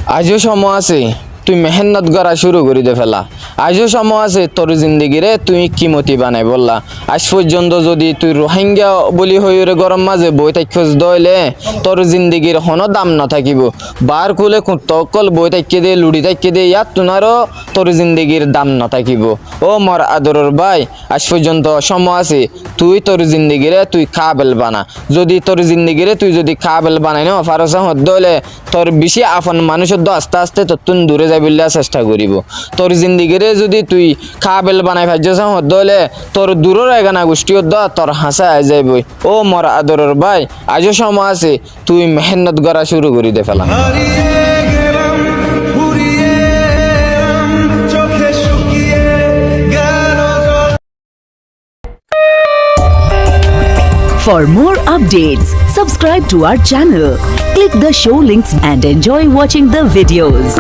আজও সময় আছে তুই মেহনত করা শুরু করে দে ফেলা। আজও সময় আছে তোর জিন্দিগিরে তুই কিমতি বানাই বললা। আজ পর্যন্ত যদি তুই রোহিঙ্গা বলি হইরে গরম মাঝে বই তাইখোজ দইলে তোর জিন্দিগির কোনো দাম না থাকিব। বার কুলে তকল বই তাইকে দে লুড়ি তাইকে দে ইয়াত তুনারও তোর জিন্দিগির দাম না থাকিব। ও মর আদরের ভাই, আজ পর্যন্ত সময় আছে তুই তোর জিন্দিগিরে তুই কাবেল বানা। যদি তোর জিন্দিগিরে তুই যদি কাবেল বানাই না ফারসা হত দইলে তোর বেশি আপন মানুষের আস্তে আস্তে তোর তুন দূরে যাইবিল্লা চেষ্টা করিব। তোর জিন্দিগিরে যদি তুই কাবেল বানাই ভাজ্যসা হত দইলে তোর দূরের এগানা গোষ্ঠী হত তোর হাসা আই যাইবই। ও মর আদরের ভাই, আজও সময় আছে তুই মেহনত করা শুরু করি দে ফেলা। For more updates, subscribe to our channel, click the show links and enjoy watching the videos.